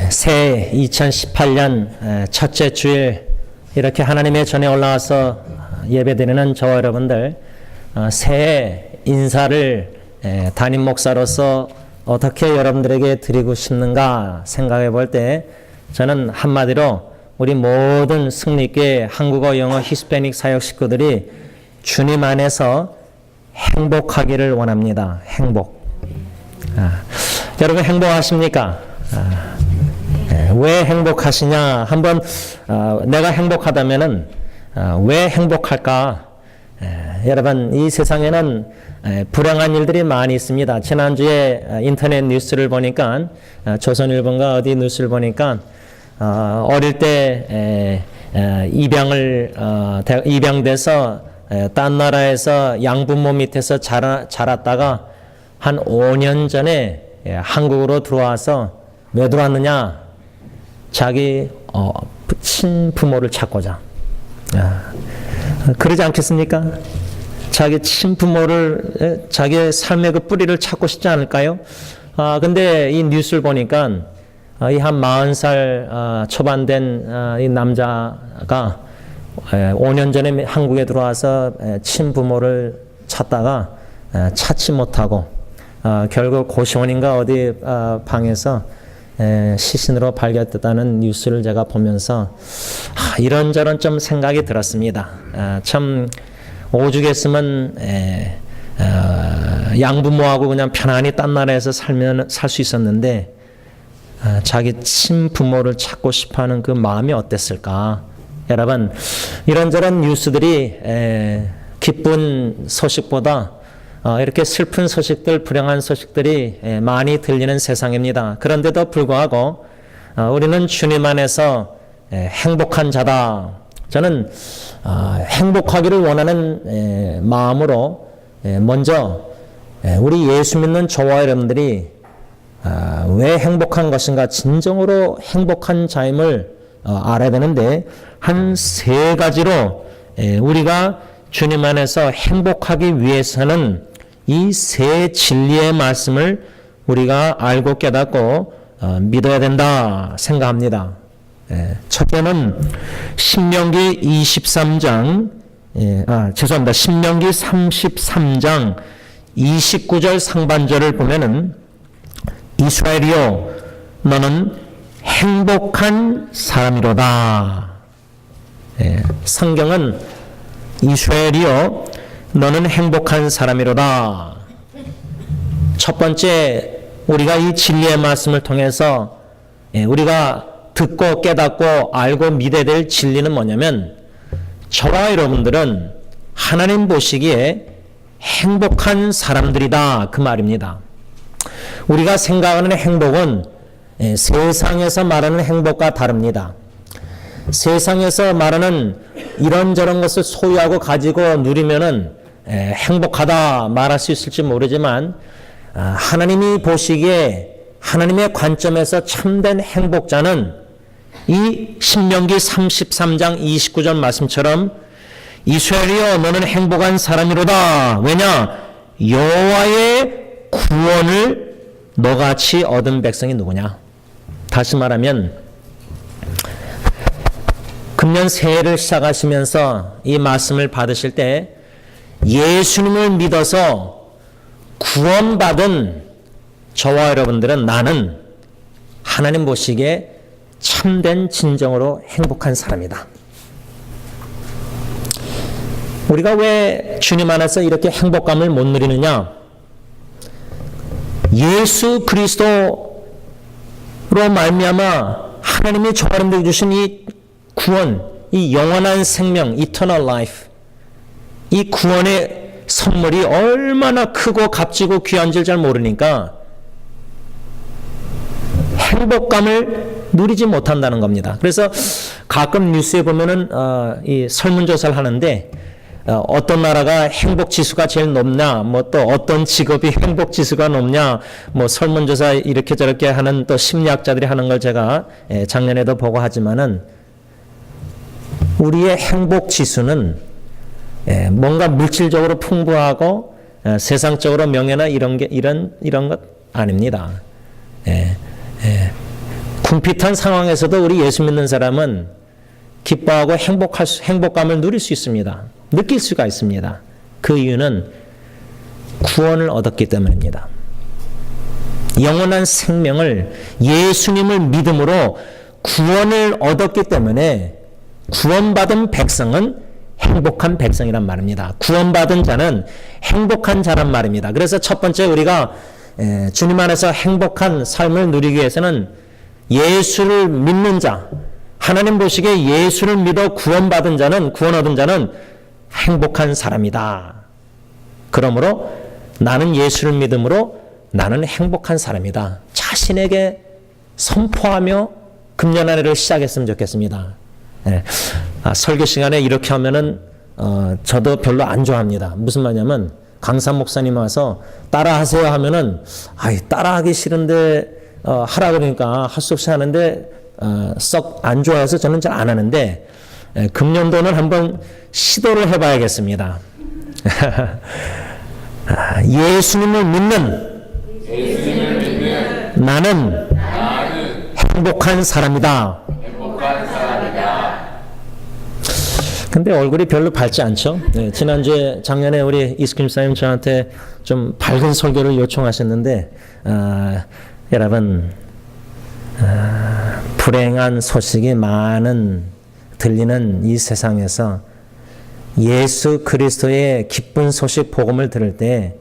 새해 2018년 첫째 주일 이렇게 하나님의 전에 올라와서 예배드리는 저와 여러분들, 새해 인사를 담임 목사로서 어떻게 여러분들에게 드리고 싶는가 생각해 볼 때, 저는 한마디로 우리 모든 승리교회 한국어, 영어, 히스패닉 사역 식구들이 주님 안에서 행복하기를 원합니다. 행복. 여러분 행복하십니까? 왜 행복하시냐? 한번 내가 행복하다면은 왜 행복할까? 여러분, 이 세상에는 불행한 일들이 많이 있습니다. 지난주에 인터넷 뉴스를 보니까, 조선일보인가 어디 뉴스를 보니까, 어릴 때 입양돼서 딴 나라에서 양부모 밑에서 자랐다가 한 5년 전에 한국으로 들어와서 왜 들어왔느냐? 자기 친부모를 찾고자. 그러지 않겠습니까? 자기 친부모를, 자기의 삶의 그 뿌리를 찾고 싶지 않을까요? 근데 이 뉴스를 보니까 이 한 40살 초반 된 이 남자가 5년 전에 한국에 들어와서 친부모를 찾다가 찾지 못하고 결국 고시원인가 어디 방에서 시신으로 발견됐다는 뉴스를 제가 보면서 이런저런 좀 생각이 들었습니다. 참 오죽했으면 양부모하고 그냥 편안히 딴 나라에서 살 수 있었는데 자기 친부모를 찾고 싶어하는 그 마음이 어땠을까? 여러분, 이런저런 뉴스들이 기쁜 소식보다 이렇게 슬픈 소식들, 불행한 소식들이 많이 들리는 세상입니다. 그런데도 불구하고 우리는 주님 안에서 행복한 자다. 저는 행복하기를 원하는 마음으로 먼저 우리 예수 믿는 저와 여러분들이 왜 행복한 것인가, 진정으로 행복한 자임을 알아야 되는데, 한 3가지로 우리가 주님 안에서 행복하기 위해서는 이 3 진리의 말씀을 우리가 알고 깨닫고 믿어야 된다 생각합니다. 첫째는 신명기 23장, 신명기 33장 29절 상반절을 보면은, 이스라엘이여 너는 행복한 사람이로다. 성경은 이스라엘이여 너는 행복한 사람이로다. 첫 번째, 우리가 이 진리의 말씀을 통해서 우리가 듣고 깨닫고 알고 믿어야 될 진리는 뭐냐면, 저와 여러분들은 하나님 보시기에 행복한 사람들이다, 그 말입니다. 우리가 생각하는 행복은 세상에서 말하는 행복과 다릅니다. 세상에서 말하는 이런저런 것을 소유하고 가지고 누리면은 행복하다 말할 수 있을지 모르지만, 하나님이 보시기에 하나님의 관점에서 참된 행복자는 이 신명기 33장 29절 말씀처럼 이스라엘이여 너는 행복한 사람이로다. 왜냐? 여호와의 구원을 너같이 얻은 백성이 누구냐? 다시 말하면, 금년 새해를 시작하시면서 이 말씀을 받으실 때 예수님을 믿어서 구원받은 저와 여러분들은, 나는 하나님 보시기에 참된 진정으로 행복한 사람이다. 우리가 왜 주님 안에서 이렇게 행복감을 못 누리느냐? 예수 그리스도로 말미암아 하나님이 저와 여러분들에게 주신 이 구원, 이 영원한 생명, eternal life, 이 구원의 선물이 얼마나 크고 값지고 귀한 줄 잘 모르니까 행복감을 누리지 못한다는 겁니다. 그래서 가끔 뉴스에 보면은 이 설문조사를 하는데, 어떤 나라가 행복 지수가 제일 높냐, 뭐 또 어떤 직업이 행복 지수가 높냐, 뭐 설문조사 이렇게 저렇게 하는 또 심리학자들이 하는 걸 제가 작년에도 보고 하지만은, 우리의 행복 지수는 뭔가 물질적으로 풍부하고 세상적으로 명예나 이런 것 아닙니다. 궁핍한 상황에서도 우리 예수 믿는 사람은 기뻐하고 행복감을 누릴 수 있습니다. 느낄 수가 있습니다. 그 이유는 구원을 얻었기 때문입니다. 영원한 생명을 예수님을 믿음으로 구원을 얻었기 때문에 구원받은 백성은 행복한 백성이란 말입니다. 구원받은 자는 행복한 자란 말입니다. 그래서 첫 번째 우리가 주님 안에서 행복한 삶을 누리기 위해서는 예수를 믿는 자, 하나님 보시기에 예수를 믿어 구원 얻은 자는 행복한 사람이다. 그러므로 나는 예수를 믿음으로 나는 행복한 사람이다. 자신에게 선포하며 금년 한 해를 시작했으면 좋겠습니다. 설교 시간에 이렇게 하면은 저도 별로 안 좋아합니다. 무슨 말이냐면 강사 목사님 와서 따라하세요 하면은 따라하기 싫은데 하라 그러니까 할 수 없이 하는데 썩 안 좋아해서 저는 잘 안 하는데 금년도는 한번 시도를 해봐야겠습니다. 예수님을 믿는 나는 행복한 사람이다. 근데 얼굴이 별로 밝지 않죠? 네, 작년에 우리 이스킴 사님 저한테 좀 밝은 설교를 요청하셨는데, 여러분, 불행한 소식이 들리는 이 세상에서 예수 그리스도의 기쁜 소식 복음을 들을 때,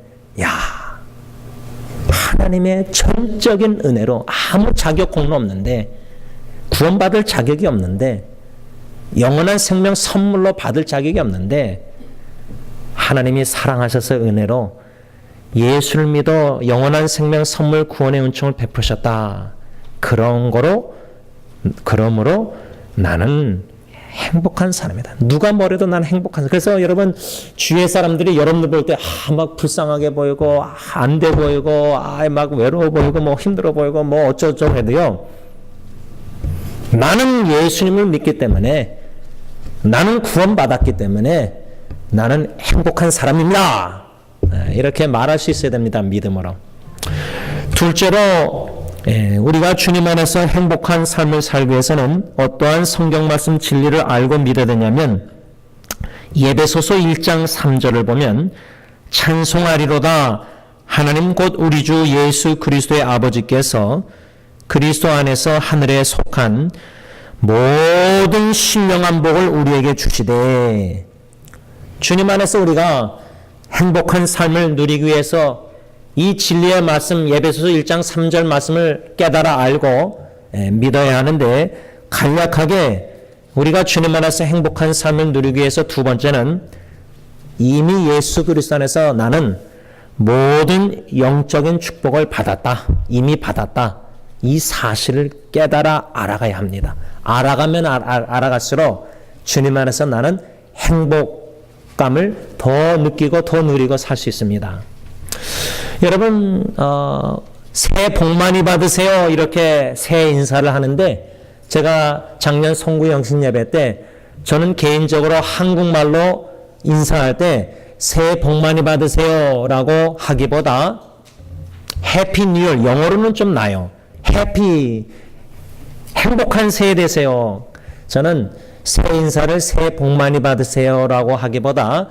하나님의 전적인 은혜로 아무 자격 공로 없는데, 구원받을 자격이 없는데, 영원한 생명 선물로 받을 자격이 없는데 하나님이 사랑하셔서 은혜로 예수를 믿어 영원한 생명 선물 구원의 은총을 베푸셨다. 그러므로 나는 행복한 사람이다. 누가 뭐래도 나는 행복한 사람. 그래서 여러분 주위의 사람들이 여러분들 볼 때 막 불쌍하게 보이고 안 돼 보이고 막 외로워 보이고 뭐 힘들어 보이고 뭐 어쩌고저쩌고 해도요. 나는 예수님을 믿기 때문에 나는 구원받았기 때문에 나는 행복한 사람입니다. 이렇게 말할 수 있어야 됩니다. 믿음으로. 둘째로 우리가 주님 안에서 행복한 삶을 살기 위해서는 어떠한 성경 말씀 진리를 알고 믿어야 되냐면 예배소서 1장 3절을 보면 찬송하리로다 하나님 곧 우리 주 예수 그리스도의 아버지께서 그리스도 안에서 하늘에 속한 모든 신령한 복을 우리에게 주시되 주님 안에서 우리가 행복한 삶을 누리기 위해서 이 진리의 말씀 예배소서 1장 3절 말씀을 깨달아 알고 믿어야 하는데 간략하게 우리가 주님 안에서 행복한 삶을 누리기 위해서 두 번째는 이미 예수 그리스도 안에서 나는 모든 영적인 축복을 받았다. 이미 받았다. 이 사실을 깨달아 알아가야 합니다. 알아가면 알아갈수록 주님 안에서 나는 행복감을 더 느끼고 더 누리고 살 수 있습니다. 여러분 새해 복 많이 받으세요 이렇게 새해 인사를 하는데 제가 작년 송구 영신 예배 때 저는 개인적으로 한국말로 인사할 때 새해 복 많이 받으세요 라고 하기보다 해피 뉴얼 영어로는 좀 나요. 해피 행복한 새해 되세요. 저는 새해 인사를 새해 복 많이 받으세요 라고 하기보다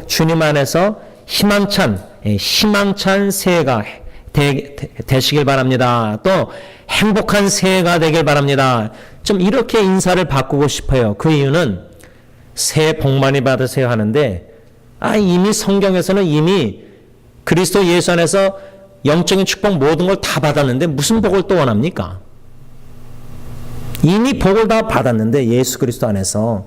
주님 안에서 희망찬 새해가 되시길 바랍니다. 또 행복한 새해가 되길 바랍니다. 좀 이렇게 인사를 바꾸고 싶어요. 그 이유는 새해 복 많이 받으세요 하는데 이미 성경에서는 이미 그리스도 예수 안에서 영적인 축복 모든 걸 다 받았는데 무슨 복을 또 원합니까? 이미 복을 다 받았는데 예수 그리스도 안에서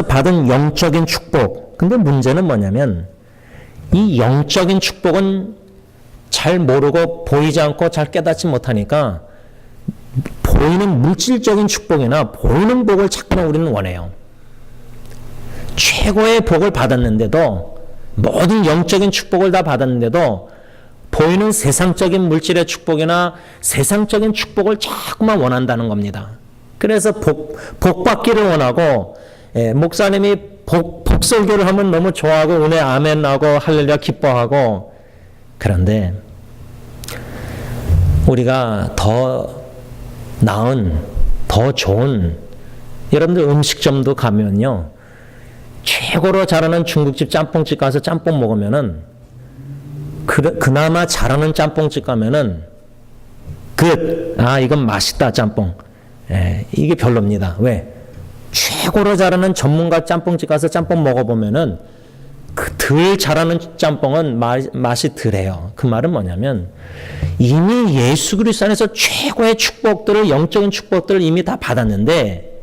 받은 영적인 축복. 근데 문제는 뭐냐면 이 영적인 축복은 잘 모르고 보이지 않고 잘 깨닫지 못하니까 보이는 물질적인 축복이나 보이는 복을 자꾸만 우리는 원해요. 최고의 복을 받았는데도 모든 영적인 축복을 다 받았는데도 보이는 세상적인 물질의 축복이나 세상적인 축복을 자꾸만 원한다는 겁니다. 그래서 복 받기를 원하고 목사님이 복설교를 하면 너무 좋아하고 은혜 아멘 하고 할렐루야 기뻐하고 그런데 우리가 더 나은, 더 좋은 여러분들 음식점도 가면요, 최고로 잘하는 중국집 짬뽕집 가서 짬뽕 먹으면은 그나마 잘하는 짬뽕집 가면은 이건 맛있다 짬뽕. 이게 별로입니다. 왜? 최고로 잘하는 전문가 짬뽕집 가서 짬뽕 먹어보면은 덜 잘하는 짬뽕은 맛이 덜해요. 그 말은 뭐냐면 이미 예수 그리스도 안에서 최고의 축복들을, 영적인 축복들을 이미 다 받았는데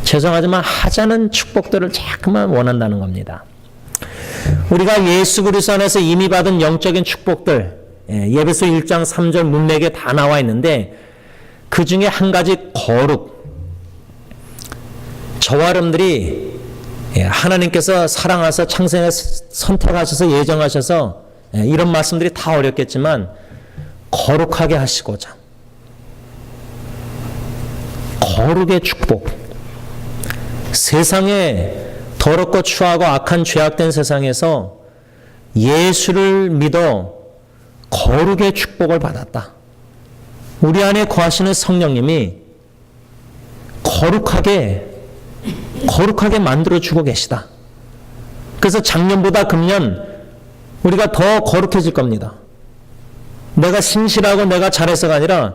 죄송하지만 하자는 축복들을 자꾸만 원한다는 겁니다. 우리가 예수 그리스도 안에서 이미 받은 영적인 축복들, 예배소 1장 3절 문맥에 다 나와 있는데 그 중에 한 가지 거룩. 저와 여러분들이 하나님께서 사랑하셔서 창세에 선택하셔서 예정하셔서 이런 말씀들이 다 어렵겠지만 거룩하게 하시고자, 거룩의 축복. 세상에 더럽고 추하고 악한 죄악된 세상에서 예수를 믿어 거룩의 축복을 받았다. 우리 안에 거하시는 성령님이 거룩하게 만들어주고 계시다. 그래서 작년보다 금년 우리가 더 거룩해질 겁니다. 내가 신실하고 내가 잘해서가 아니라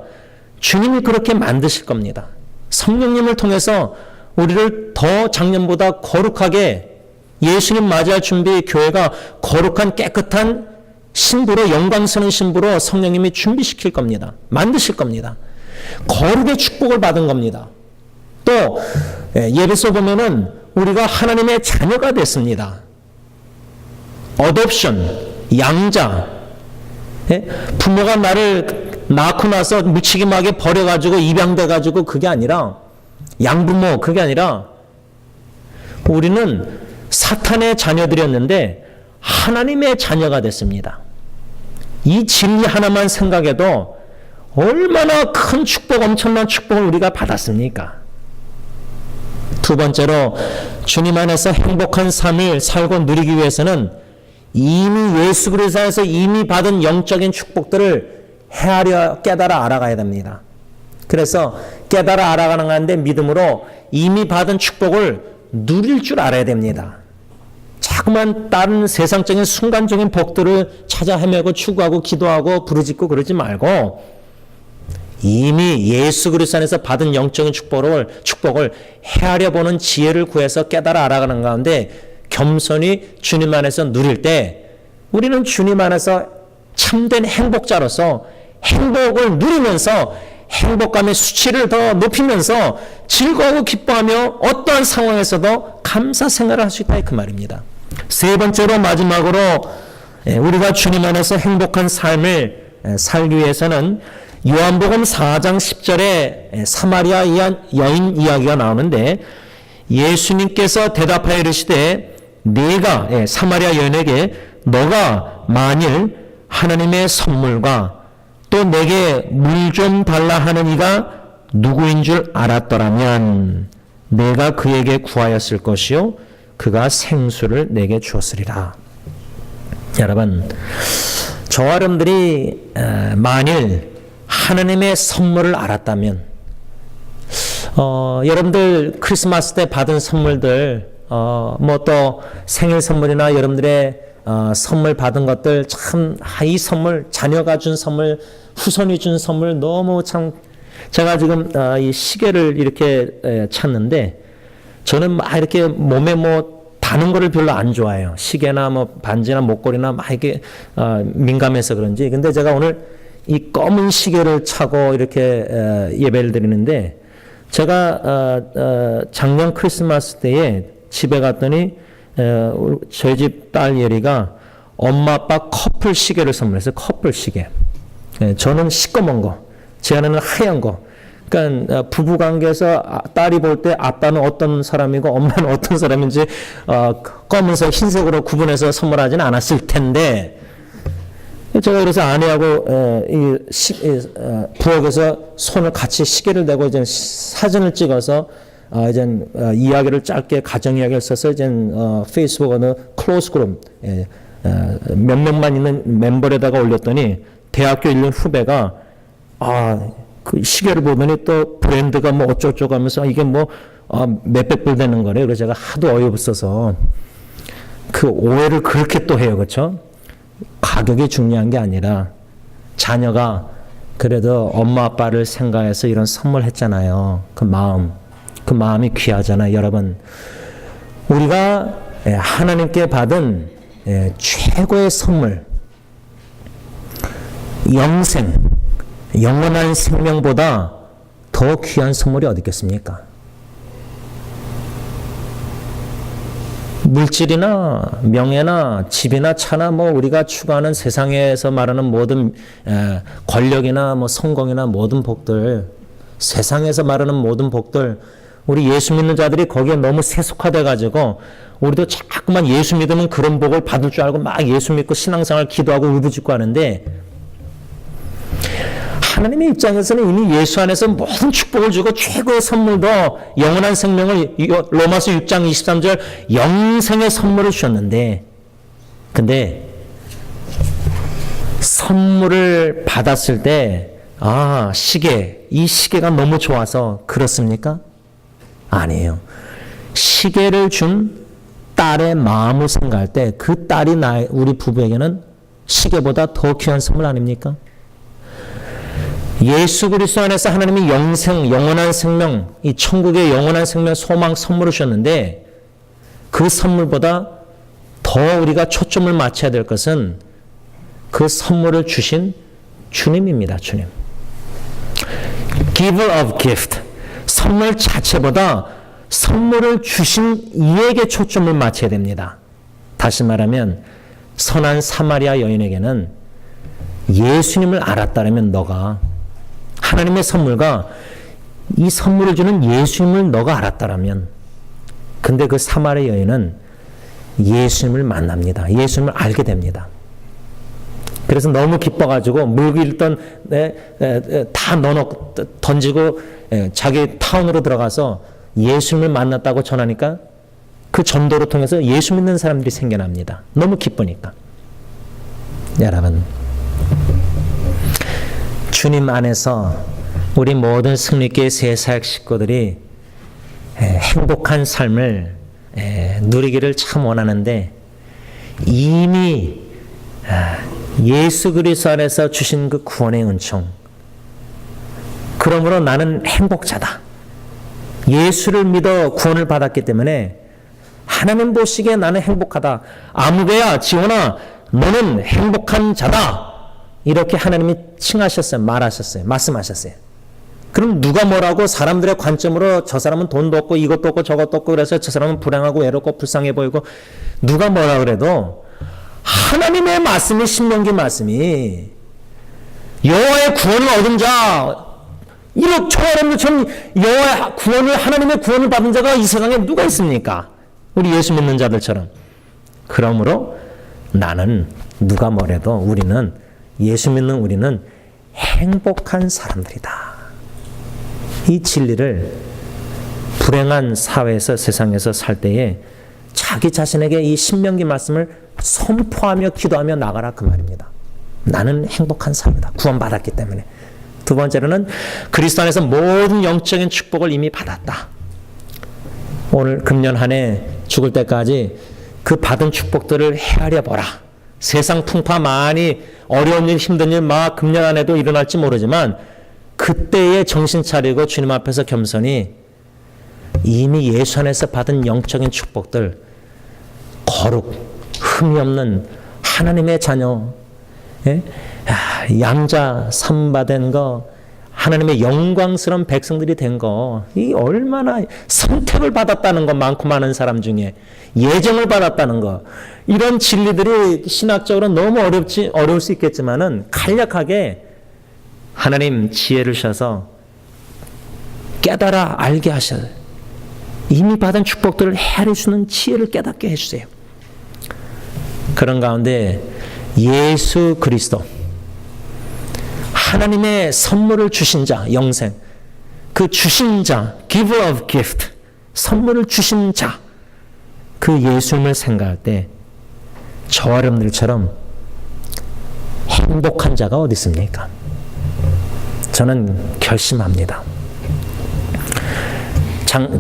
주님이 그렇게 만드실 겁니다. 성령님을 통해서 우리를 더 작년보다 거룩하게, 예수님 맞이할 준비, 교회가 거룩한 깨끗한 신부로, 영광스러운 신부로 성령님이 준비시킬 겁니다. 만드실 겁니다. 거룩의 축복을 받은 겁니다. 또 예배소 보면은 우리가 하나님의 자녀가 됐습니다. 어댑션, 양자. 부모가 나를 낳고 나서 무책임하게 버려가지고 입양돼가지고 그게 아니라, 양부모 그게 아니라 우리는 사탄의 자녀들이었는데 하나님의 자녀가 됐습니다. 이 진리 하나만 생각해도 얼마나 큰 축복, 엄청난 축복을 우리가 받았습니까? 두 번째로 주님 안에서 행복한 삶을 살고 누리기 위해서는 이미 예수 그리스도 안에서 이미 받은 영적인 축복들을 헤아려 깨달아 알아가야 됩니다. 그래서 깨달아 알아가는 가운데 믿음으로 이미 받은 축복을 누릴 줄 알아야 됩니다. 자꾸만 다른 세상적인 순간적인 복들을 찾아 헤매고 추구하고 기도하고 부르짖고 그러지 말고 이미 예수 그리스도 안에서 받은 영적인 축복을 헤아려 보는 지혜를 구해서 깨달아 알아가는 가운데 겸손히 주님 안에서 누릴 때 우리는 주님 안에서 참된 행복자로서 행복을 누리면서 행복감의 수치를 더 높이면서 즐거워하고 기뻐하며 어떠한 상황에서도 감사 생활을 할 수 있다, 그 말입니다. 세 번째로 마지막으로 우리가 주님 안에서 행복한 삶을 살기 위해서는 요한복음 4장 10절에 사마리아 여인 이야기가 나오는데 예수님께서 대답하여 이르시되 네가 사마리아 여인에게 너가 만일 하나님의 선물과 또 내게 물 좀 달라 하는 이가 누구인 줄 알았더라면 내가 그에게 구하였을 것이요 그가 생수를 내게 주었으리라. 여러분, 저와 여러분들이 만일 하나님의 선물을 알았다면 여러분들 크리스마스 때 받은 선물들 뭐 또 생일 선물이나 여러분들의 선물 받은 것들 참 이 선물, 자녀가 준 선물, 후손이 준 선물 너무 참, 제가 지금 이 시계를 이렇게 찾는데 저는 막 이렇게 몸에 뭐 다는 거를 별로 안 좋아해요. 시계나 뭐 반지나 목걸이나 막 이렇게 민감해서 그런지. 근데 제가 오늘 이 검은 시계를 차고 이렇게 예배를 드리는데 제가 작년 크리스마스 때에 집에 갔더니 저희 집 딸 예리가 엄마 아빠 커플 시계를 선물했어요. 커플 시계. 저는 시꺼먼 거, 제 아내는 하얀 거. 그러니까 부부 관계에서 딸이 볼 때 아빠는 어떤 사람이고 엄마는 어떤 사람인지 검은색, 흰색으로 구분해서 선물하지는 않았을 텐데 제가 그래서 아내하고 부엌에서 손을 같이 시계를 대고 이제 사진을 찍어서 이제 이야기를 짧게 가정 이야기를 써서 이제 페이스북 어느 클로즈 그룹 몇 명만 있는 멤버에다가 올렸더니 대학교 1년 후배가 그 시계를 보더니 또 브랜드가 뭐 어쩌고저쩌고 하면서 이게 뭐 몇백 불 되는 거래요. 그래서 제가 하도 어이없어서 그 오해를 그렇게 또 해요. 그렇죠? 가격이 중요한 게 아니라 자녀가 그래도 엄마 아빠를 생각해서 이런 선물했잖아요. 그 마음이 귀하잖아요. 여러분, 우리가 하나님께 받은 최고의 선물, 영원한 생명보다 더 귀한 선물이 어디 있겠습니까? 물질이나 명예나 집이나 차나 뭐 우리가 추구하는 세상에서 말하는 모든 권력이나 뭐 성공이나 모든 복들, 세상에서 말하는 모든 복들, 우리 예수 믿는 자들이 거기에 너무 세속화돼 가지고 우리도 자꾸만 예수 믿으면 그런 복을 받을 줄 알고 막 예수 믿고 신앙생활 기도하고 울부짖고 하는데, 하나님의 입장에서는 이미 예수 안에서 모든 축복을 주고 최고의 선물도 영원한 생명을, 로마서 6장 23절 영생의 선물을 주셨는데, 근데 선물을 받았을 때 이 시계가 너무 좋아서 그렇습니까? 아니에요. 시계를 준 딸의 마음을 생각할 때 그 딸이 우리 부부에게는 시계보다 더 귀한 선물 아닙니까? 예수 그리스도 안에서 하나님이 영원한 생명, 이 천국의 영원한 생명 소망 선물을 주셨는데, 그 선물보다 더 우리가 초점을 맞춰야 될 것은 그 선물을 주신 주님입니다. 주님. Giver of gift. 선물 자체보다 선물을 주신 이에게 초점을 맞춰야 됩니다. 다시 말하면 선한 사마리아 여인에게는 예수님을 알았다면 너가, 하나님의 선물과 이 선물을 주는 예수님을 너가 알았다면, 근데 그 사마리아 여인은 예수님을 만납니다. 예수님을 알게 됩니다. 그래서 너무 기뻐가지고 물고 있던 다 던지고 자기 타운으로 들어가서 예수님을 만났다고 전하니까 그 전도를 통해서 예수 믿는 사람들이 생겨납니다. 너무 기쁘니까. 여러분, 주님 안에서 우리 모든 승리교회 새사역 식구들이 행복한 삶을 누리기를 참 원하는데, 이미 예수 그리스도 안에서 주신 그 구원의 은총, 그러므로 나는 행복자다, 예수를 믿어 구원을 받았기 때문에 하나님 보시기에 나는 행복하다, 아무개야 지원아 너는 행복한 자다, 이렇게 하나님이 칭하셨어요. 말씀하셨어요. 그럼 누가 뭐라고 사람들의 관점으로 저 사람은 돈도 없고 이것도 없고 저것도 없고 그래서 저 사람은 불행하고 외롭고 불쌍해 보이고, 누가 뭐라 그래도 하나님의 말씀이, 신명기 말씀이 여호와의 구원을 얻은 자, 1억 초월없는 전 여호와의 구원을, 하나님의 구원을 받은 자가 이 세상에 누가 있습니까? 우리 예수 믿는 자들처럼. 그러므로 나는 누가 뭐래도 우리는, 예수 믿는 우리는 행복한 사람들이다. 이 진리를 불행한 사회에서, 세상에서 살 때에 자기 자신에게 이 신명기 말씀을 선포하며 기도하며 나가라, 그 말입니다. 나는 행복한 사람이다. 구원받았기 때문에. 두 번째로는 그리스도 안에서 모든 영적인 축복을 이미 받았다. 오늘 금년 한 해 죽을 때까지 그 받은 축복들을 헤아려 보라. 세상 풍파 많이 어려운 일, 힘든 일 막 금년 한 해도 일어날지 모르지만, 그때에 정신 차리고 주님 앞에서 겸손히 이미 예수 안에서 받은 영적인 축복들, 거룩, 흠이 없는 하나님의 자녀, 양자 삼바된 거, 하나님의 영광스러운 백성들이 된 거, 이 얼마나 선택을 받았다는 거, 많고 많은 사람 중에 예정을 받았다는 거, 이런 진리들이 신학적으로 너무 어려울 수 있겠지만은 간략하게 하나님 지혜를 주셔서 깨달아 알게 하셔요. 이미 받은 축복들을 헤아릴 수 있는 지혜를 깨닫게 해주세요. 그런 가운데 예수 그리스도, 하나님의 선물을 주신 자, 영생, 그 주신 자, giver of gift, 선물을 주신 자, 그 예수님을 생각할 때 저와 여러분들처럼 행복한 자가 어디 있습니까? 저는 결심합니다.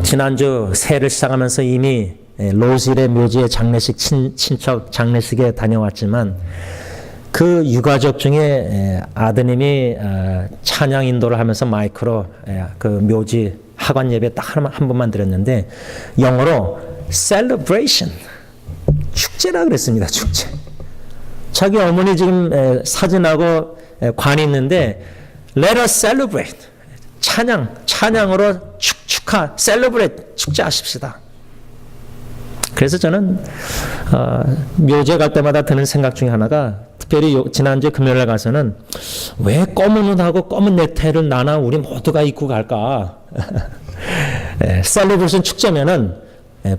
지난주 새해를 시작하면서 이미 로즈힐의 묘지의 장례식 친척 장례식에 다녀왔지만 그 유가족 중에 아드님이 찬양 인도를 하면서 마이크로 그 묘지 하관 예배 딱 한 번만 드렸는데 영어로 celebration 축제라 그랬습니다. 축제. 자기 어머니 지금 사진하고 관이 있는데 let us celebrate 찬양으로 축하 celebrate 축제하십시다. 그래서 저는 묘지에 갈 때마다 드는 생각 중에 하나가 특별히 지난주에 금요일에 가서는 왜 검은 옷하고 검은 넥타이를 나나 우리 모두가 입고 갈까? 셀러브레이션 축제면은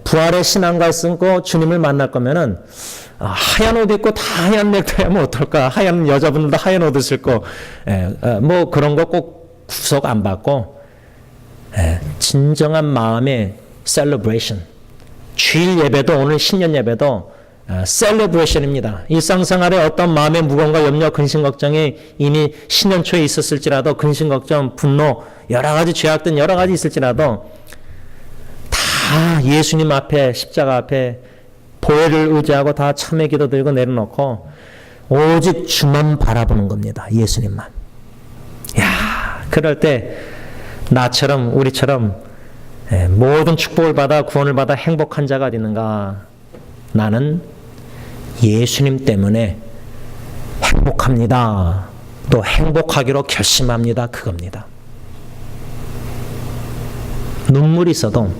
부활의 신앙과 쓰고 주님을 만날 거면은 하얀 옷 입고 다 하얀 넥타이 하면 어떨까? 하얀 여자분들도 하얀 옷을 입고 뭐 그런 거 꼭 구속 안 받고 진정한 마음의 셀러브레이션. 주일 예배도 오늘 신년 예배도 셀러브레이션입니다. 일상생활에 어떤 마음의 무거움과 염려, 근심, 걱정이 이미 신년 초에 있었을지라도 근심, 걱정, 분노, 여러 가지 죄악된 여러 가지 있을지라도 다 예수님 앞에 십자가 앞에 보혈을 의지하고 다 참회 기도 들고 내려놓고 오직 주만 바라보는 겁니다. 예수님만. 야, 그럴 때 나처럼 우리처럼 모든 축복을 받아 구원을 받아 행복한 자가 어디 있는가? 나는 예수님 때문에 행복합니다. 또 행복하기로 결심합니다. 그겁니다. 눈물이 있어도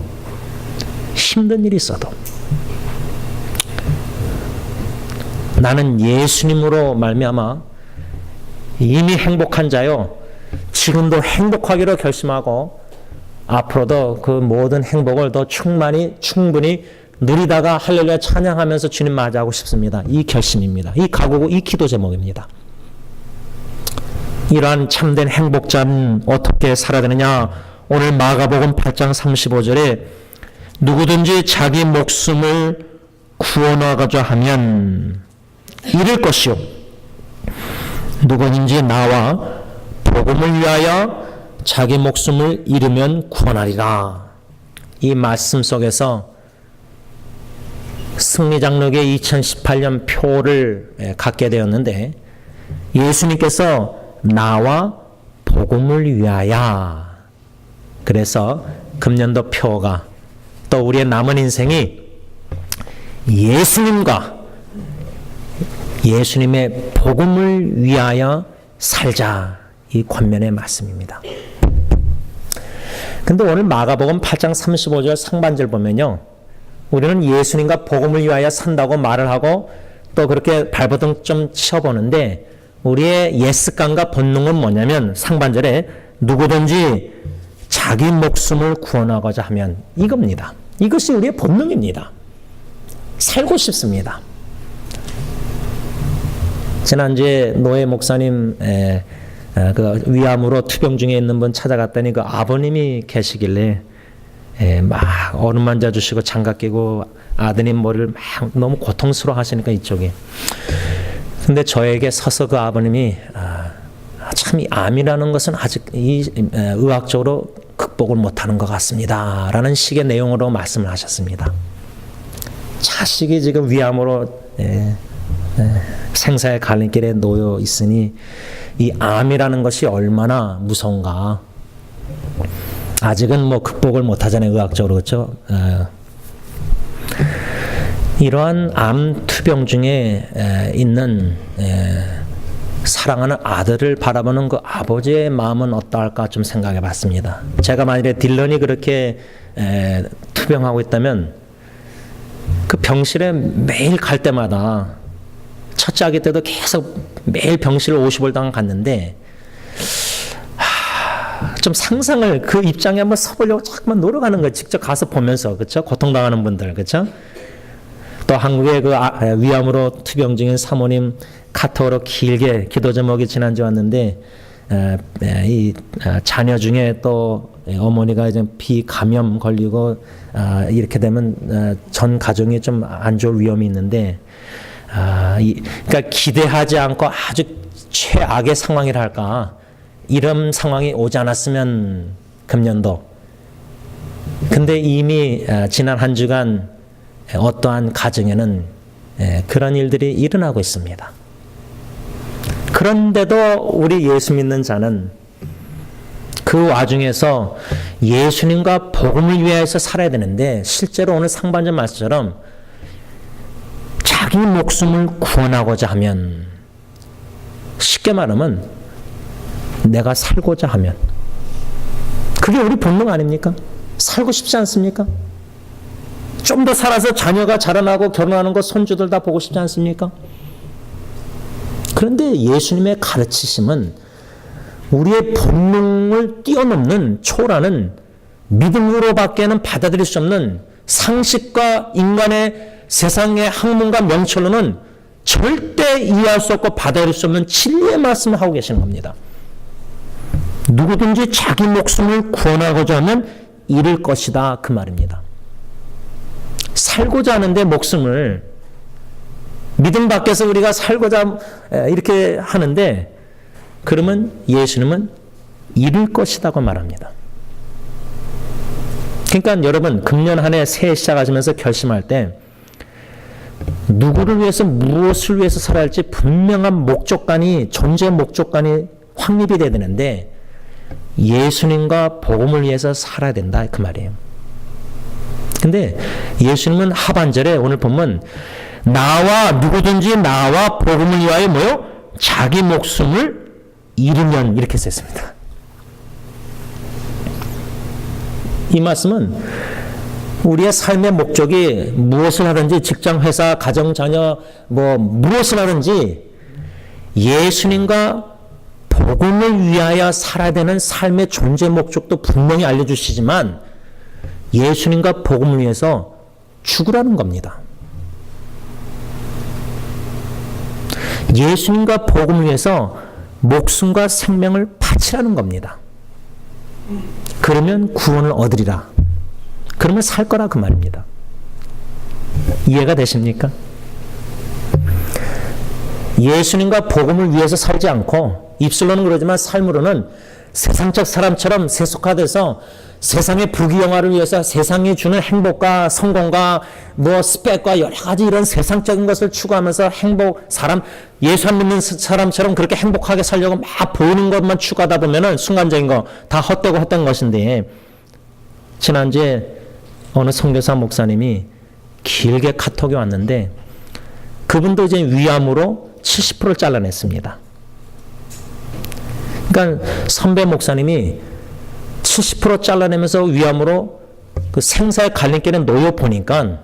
힘든 일이 있어도 나는 예수님으로 말미암아 이미 행복한 자요. 지금도 행복하기로 결심하고 앞으로도 그 모든 행복을 더 충분히 누리다가 할렐루야 찬양하면서 주님 맞이하고 싶습니다. 이 결심입니다. 이 각오고 이 기도 제목입니다. 이러한 참된 행복자는 어떻게 살아야 되느냐? 오늘 마가복음 8장 35절에 누구든지 자기 목숨을 구원하고자 하면 잃을 것이요 누구든지 나와 복음을 위하여 자기 목숨을 잃으면 구원하리라. 이 말씀 속에서 승리장로교의 2018년 표를 갖게 되었는데 예수님께서 나와 복음을 위하여 그래서 금년도 표가 또 우리의 남은 인생이 예수님의 복음을 위하여 살자. 이 권면의 말씀입니다. 근데 오늘 마가복음 8장 35절 상반절 보면요. 우리는 예수님과 복음을 위하여 산다고 말을 하고 또 그렇게 발버둥 좀 치어보는데 우리의 예습감과 본능은 뭐냐면 상반절에 누구든지 자기 목숨을 구원하고자 하면 이겁니다. 이것이 우리의 본능입니다. 살고 싶습니다. 지난주에 노예 목사님 그 위암으로 투병 중에 있는 분 찾아갔더니 그 아버님이 계시길래 막 얼음 만져주시고 장갑 끼고 아드님 머리를 막 너무 고통스러워 하시니까 이쪽에 근데 저에게 서서 그 아버님이 참 이 암이라는 것은 아직 의학적으로 극복을 못하는 것 같습니다 라는 식의 내용으로 말씀을 하셨습니다. 자식이 지금 위암으로 생사의 갈림길에 놓여 있으니 이 암이라는 것이 얼마나 무서운가. 아직은 뭐 극복을 못하잖아요. 의학적으로. 그렇죠? 이러한 암 투병 중에 있는 사랑하는 아들을 바라보는 그 아버지의 마음은 어떠할까 좀 생각해 봤습니다. 제가 만일에 딜런이 그렇게 투병하고 있다면 그 병실에 매일 갈 때마다 첫째 아기 때도 계속 매일 병실을 50월 갔는데 좀 상상을 그 입장에 한번 서보려고 자꾸만 노력하는 거예요. 직접 가서 보면서 그렇죠? 고통당하는 분들 그렇죠? 또 한국의 그 위암으로 투병 중인 사모님 카톡으로 길게 기도 제목이 지난주 왔는데 이 자녀 중에 또 어머니가 이제 비감염 걸리고 이렇게 되면 전 가정이 좀 안 좋을 위험이 있는데 그러니까 기대하지 않고 아주 최악의 상황이라 할까, 이런 상황이 오지 않았으면 금년도. 근데 이미 지난 한 주간 어떠한 가정에는 그런 일들이 일어나고 있습니다. 그런데도 우리 예수 믿는 자는 그 와중에서 예수님과 복음을 위하여서 살아야 되는데, 실제로 오늘 상반절 말씀처럼 자기 목숨을 구원하고자 하면, 쉽게 말하면 내가 살고자 하면, 그게 우리 본능 아닙니까? 살고 싶지 않습니까? 좀 더 살아서 자녀가 자라나고 결혼하는 거 손주들 다 보고 싶지 않습니까? 그런데 예수님의 가르치심은 우리의 본능을 뛰어넘는, 초월하는, 믿음으로밖에는 받아들일 수 없는 상식과 인간의 세상의 학문과 명철로는 절대 이해할 수 없고 받아들일 수 없는 진리의 말씀을 하고 계시는 겁니다. 누구든지 자기 목숨을 구원하고자 하면 잃을 것이다, 그 말입니다. 살고자 하는데 목숨을, 믿음 밖에서 우리가 살고자 이렇게 하는데, 그러면 예수님은 잃을 것이라고 말합니다. 그러니까 여러분, 금년 한 해 새해 시작하시면서 결심할 때 누구를 위해서, 무엇을 위해서 살아야 할지 분명한 목적관이, 존재 목적관이 확립이 돼야 되는데, 예수님과 복음을 위해서 살아야 된다, 그 말이에요. 근데 예수님은 하반절에 오늘 보면 나와, 누구든지 나와 복음을 위하여 뭐요? 자기 목숨을 잃으면, 이렇게 썼습니다. 이 말씀은 우리의 삶의 목적이 무엇을 하든지, 직장, 회사, 가정, 자녀, 무엇을 하든지 예수님과 복음을 위하여 살아야 되는 삶의 존재 목적도 분명히 알려주시지만, 예수님과 복음을 위해서 죽으라는 겁니다. 예수님과 복음을 위해서 목숨과 생명을 바치라는 겁니다. 그러면 구원을 얻으리라. 그러면 살 거라, 그 말입니다. 이해가 되십니까? 예수님과 복음을 위해서 살지 않고, 입술로는 그러지만 삶으로는 세상적 사람처럼 세속화돼서 세상의 부귀영화를 위해서 세상이 주는 행복과 성공과 스펙과 여러 가지 이런 세상적인 것을 추구하면서 예수 안 믿는 사람처럼 그렇게 행복하게 살려고 막 보이는 것만 추구하다 보면은 순간적인 거 다 헛되고 헛된 것인데, 지난주에 어느 선교사 목사님이 길게 카톡이 왔는데, 그분도 이제 위암으로 70%를 잘라냈습니다. 그러니까 선배 목사님이 70% 잘라내면서 위암으로 그 생사의 갈림길에 놓여 보니까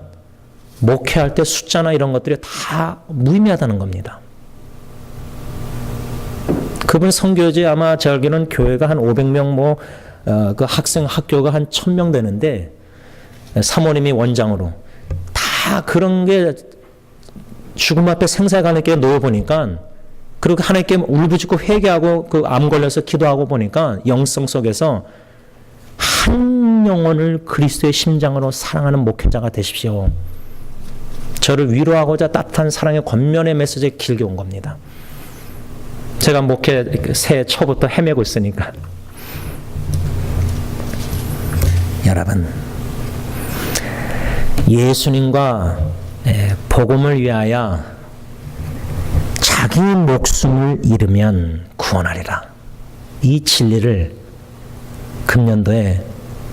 목회할 때 숫자나 이런 것들이 다 무의미하다는 겁니다. 그분 선교지 아마 제가 알기로는 교회가 한 500명, 그 학생 학교가 한 1000명 되는데, 사모님이 원장으로 다 그런 게 죽음 앞에 생사의 갈림길에 놓여 보니까, 그리고 하나님께 울부짖고 회개하고 그 암 걸려서 기도하고 보니까 영성 속에서 한 영혼을 그리스도의 심장으로 사랑하는 목회자가 되십시오. 저를 위로하고자 따뜻한 사랑의 권면의 메시지에 길게 온 겁니다. 제가 목회 새해 초부터 헤매고 있으니까. 여러분, 예수님과 복음을 위하여 자기 목숨을 잃으면 구원하리라. 이 진리를 금년도에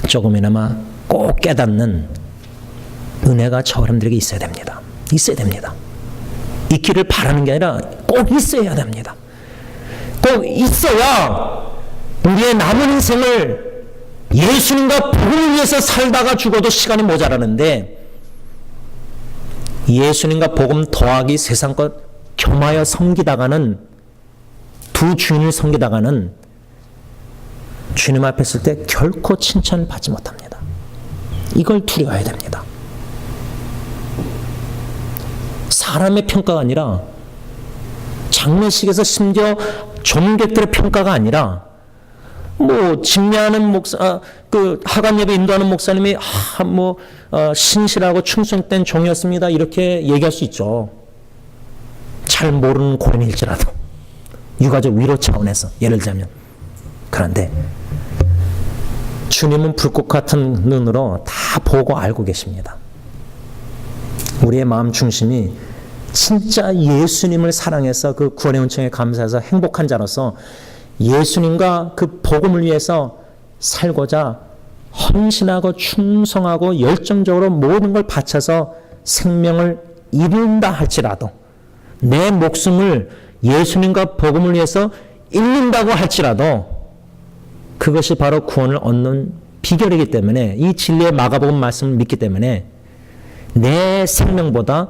조금이나마 꼭 깨닫는 은혜가 저 여러분들에게 있어야 됩니다. 있어야 됩니다. 있기를 바라는 게 아니라 꼭 있어야 됩니다. 꼭 있어야 우리의 남은 인생을 예수님과 복음을 위해서 살다가 죽어도 시간이 모자라는데, 예수님과 복음 더하기 세상 것 겸하여 섬기다가는, 두 주인을 섬기다가는 주님 앞에 있을 때 결코 칭찬을 받지 못합니다. 이걸 두려워해야 됩니다. 사람의 평가가 아니라, 장례식에서 심지어 조문객들의 평가가 아니라, 집례하는 목사, 하간 예배 인도하는 목사님이 신실하고 충성된 종이었습니다, 이렇게 얘기할 수 있죠. 잘 모르는 고인일지라도. 육아적 위로 차원에서 예를 들자면. 그런데 주님은 불꽃 같은 눈으로 다 보고 알고 계십니다. 우리의 마음 중심이 진짜 예수님을 사랑해서 그 구원의 은총에 감사해서 행복한 자로서 예수님과 그 복음을 위해서 살고자 헌신하고 충성하고 열정적으로 모든 걸 바쳐서 생명을 잃는다 할지라도, 내 목숨을 예수님과 복음을 위해서 잃는다고 할지라도 그것이 바로 구원을 얻는 비결이기 때문에, 이 진리의 마가복음 말씀을 믿기 때문에 내 생명보다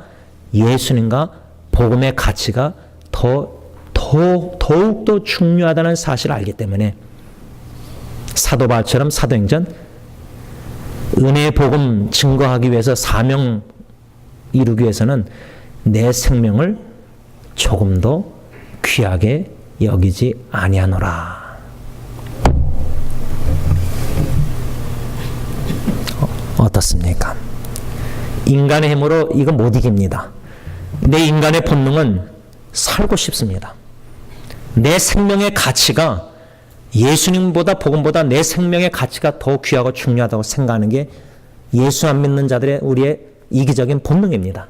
예수님과 복음의 가치가 더욱더 중요하다는 사실을 알기 때문에 사도 바울처럼 사도행전 은혜의 복음 증거하기 위해서 사명 이루기 위해서는 내 생명을 조금도 귀하게 여기지 아니하노라. 어떻습니까? 인간의 힘으로 이거 못 이깁니다. 내 인간의 본능은 살고 싶습니다. 내 생명의 가치가 예수님보다 복음보다 내 생명의 가치가 더 귀하고 중요하다고 생각하는 게 예수 안 믿는 자들의 우리의 이기적인 본능입니다.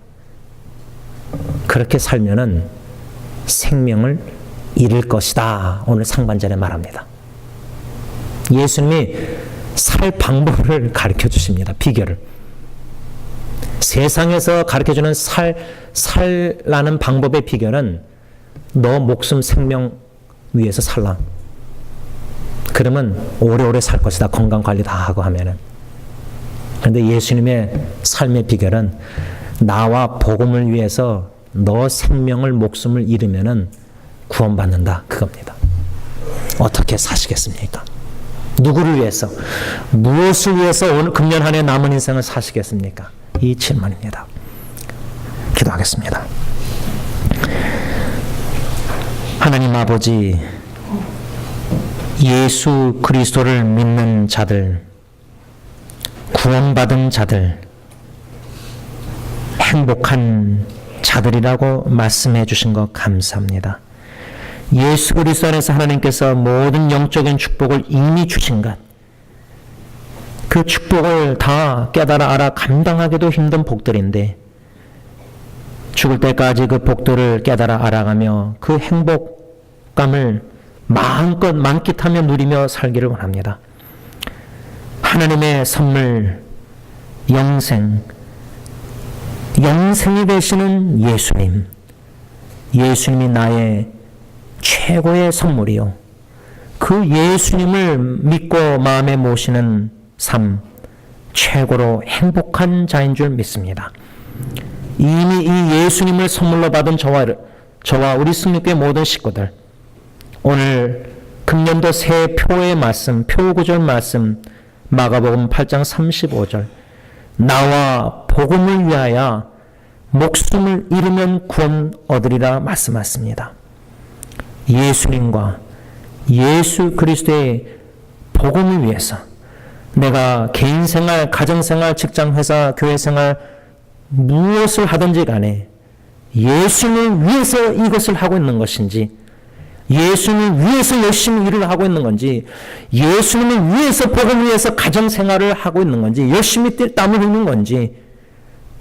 그렇게 살면은 생명을 잃을 것이다. 오늘 상반절에 말합니다. 예수님이 살 방법을 가르쳐 주십니다. 비결을. 세상에서 가르쳐주는 살라는 방법의 비결은 너 목숨 생명 위해서 살라. 그러면 오래오래 살 것이다. 건강관리 다 하고 하면은. 그런데 예수님의 삶의 비결은 나와 복음을 위해서 너 생명을 목숨을 잃으면은 구원받는다. 그겁니다. 어떻게 사시겠습니까? 누구를 위해서, 무엇을 위해서 오늘 금년 한 해 남은 인생을 사시겠습니까? 이 질문입니다. 기도하겠습니다. 하나님 아버지, 예수 그리스도를 믿는 자들, 구원받은 자들, 행복한 자들이라고 말씀해 주신 것 감사합니다. 예수 그리스도 안에서 하나님께서 모든 영적인 축복을 이미 주신 것, 그 축복을 다 깨달아 알아 감당하기도 힘든 복들인데 죽을 때까지 그 복들을 깨달아 알아가며 그 행복감을 마음껏 만끽하며 누리며 살기를 원합니다. 하나님의 선물, 영생이 되시는 예수님, 예수님이 나의 최고의 선물이요, 그 예수님을 믿고 마음에 모시는 삶, 최고로 행복한 자인 줄 믿습니다. 이미 이 예수님을 선물로 받은 저와 우리 승리교회 모든 식구들, 오늘 금년도 새 표의 말씀, 표구절 말씀, 마가복음 8장 35절, 나와 복음을 위하여 목숨을 잃으면 구원 얻으리라 말씀하십니다. 예수님과 예수 그리스도의 복음을 위해서 내가 개인생활, 가정생활, 직장회사, 교회생활 무엇을 하든지 간에 예수님을 위해서 이것을 하고 있는 것인지, 예수님을 위해서 열심히 일을 하고 있는 건지, 예수님을 위해서 복음을 위해서 가정생활을 하고 있는 건지, 열심히 땀을 흘리는 건지,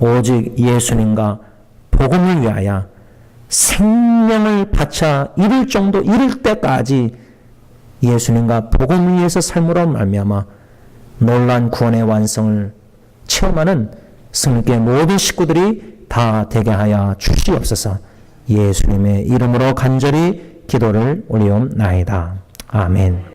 오직 예수님과 복음을 위하여 생명을 바쳐 잃을 때까지 예수님과 복음을 위해서 삶으로 말미암아 놀라운 구원의 완성을 체험하는 승리교회 모든 식구들이 다 되게 하여 주시옵소서. 예수님의 이름으로 간절히 기도를 올리옵나이다. 아멘.